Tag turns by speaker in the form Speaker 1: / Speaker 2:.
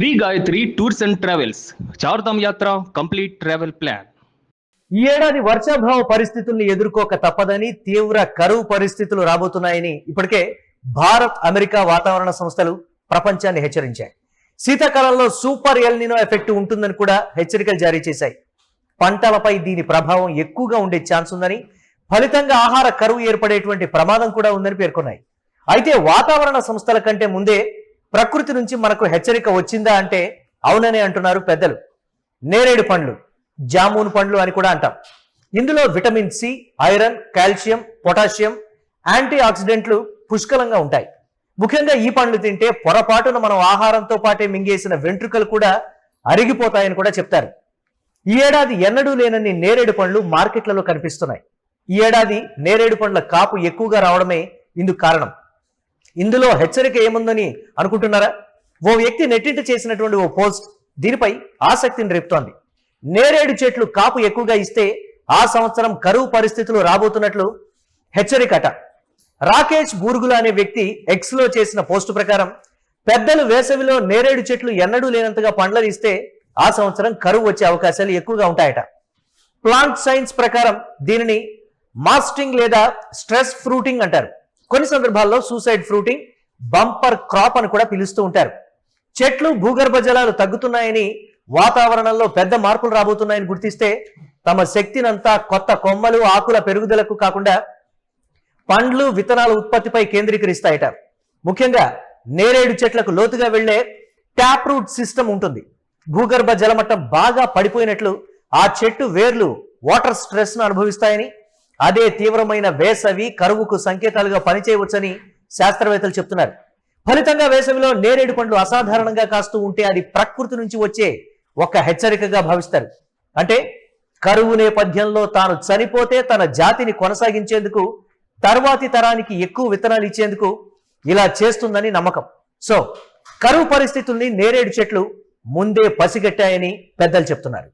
Speaker 1: Shri Gayatri tours and travels Chardham యాత్ర complete travel plan.
Speaker 2: ఈ ఏడాది వర్షాభావ పరిస్థితుల్ని ఎదుర్కోక తప్పదని, తీవ్ర కరువు పరిస్థితులు రాబోతున్నాయని ఇప్పటికే భారత్, అమెరికా వాతావరణ సంస్థలు ప్రపంచాన్ని హెచ్చరించాయి. శీతాకాలంలో సూపర్ ఎల్ నినో ఎఫెక్ట్ ఉంటుందని కూడా హెచ్చరికలు జారీ చేశాయి. పంటలపై దీని ప్రభావం ఎక్కువగా ఉండే ఛాన్స్ ఉందని, ఫలితంగా ఆహార కరువు ఏర్పడేటువంటి ప్రమాదం కూడా ఉందని పేర్కొన్నాయి. అయితే వాతావరణ సంస్థల కంటే ముందే ప్రకృతి నుంచి మనకు హెచ్చరిక వచ్చిందా అంటే అవుననే అంటున్నారు పెద్దలు. నేరేడు పండ్లు, జామున్ పండ్లు అని కూడా అంటాం. ఇందులో vitamin C, iron, calcium, potassium, anti ఆక్సిడెంట్లు పుష్కలంగా ఉంటాయి. ముఖ్యంగా ఈ పండ్లు తింటే పొరపాటున మనం ఆహారంతో పాటే మింగేసిన వెంట్రుకలు కూడా అరిగిపోతాయని కూడా చెప్తారు. ఈ ఏడాది ఎన్నడూ లేనన్ని నేరేడు పండ్లు మార్కెట్లలో కనిపిస్తున్నాయి. ఈ ఏడాది నేరేడు పండ్ల కాపు ఎక్కువగా రావడమే ఇందుకు కారణం. ఇందులో హెచ్చరిక ఏముందని అనుకుంటున్నారా? ఓ వ్యక్తి నెట్టింట చేసినటువంటి ఓ పోస్ట్ దీనిపై ఆసక్తిని రేపుతోంది. నేరేడు చెట్లు కాపు ఎక్కువగా ఇస్తే ఆ సంవత్సరం కరువు పరిస్థితులు రాబోతున్నట్లు హెచ్చరికట. రాకేష్ బూర్గుల అనే వ్యక్తి ఎక్స్ లో చేసిన పోస్టు ప్రకారం పెద్దలు వేసవిలో నేరేడు చెట్లు ఎన్నడూ లేనంతగా పండ్లను ఇస్తే ఆ సంవత్సరం కరువు వచ్చే అవకాశాలు ఎక్కువగా ఉంటాయట. ప్లాంట్ సైన్స్ ప్రకారం దీనిని మాస్టింగ్ లేదా స్ట్రెస్ ఫ్రూటింగ్ అంటారు. కొన్ని సందర్భాల్లో సూసైడ్ ఫ్రూటింగ్, బంపర్ క్రాప్ అని కూడా పిలుస్తూ ఉంటారు. చెట్లు భూగర్భ జలాలు తగ్గుతున్నాయని, వాతావరణంలో పెద్ద మార్పులు రాబోతున్నాయని గుర్తిస్తే తమ శక్తినంతా కొత్త కొమ్మలు, ఆకుల పెరుగుదలకు కాకుండా పండ్లు, విత్తనాల ఉత్పత్తిపై కేంద్రీకరిస్తాయట. ముఖ్యంగా నేరేడు చెట్లకు లోతుగా వెళ్లే ట్యాప్ రూట్ సిస్టమ్ ఉంటుంది. భూగర్భ జలమట్టం బాగా పడిపోయినట్లు ఆ చెట్టు వేర్లు వాటర్ స్ట్రెస్ ను అనుభవిస్తాయని, అదే తీవ్రమైన వేసవి కరువుకు సంకేతాలుగా పనిచేయవచ్చని శాస్త్రవేత్తలు చెప్తున్నారు. ఫలితంగా వేసవిలో నేరేడు పండ్లు అసాధారణంగా కాస్తూ ఉంటే అది ప్రకృతి నుంచి వచ్చే ఒక హెచ్చరికగా భావిస్తారు. అంటే కరువు నేపథ్యంలో తాను చనిపోతే తన జాతిని కొనసాగించేందుకు, తర్వాతి తరానికి ఎక్కువ విత్తనాలు ఇచ్చేందుకు ఇలా చేస్తుందని నమ్మకం. సో కరువు పరిస్థితుల్ని నేరేడు చెట్లు ముందే పసిగట్టాయని పెద్దలు చెప్తున్నారు.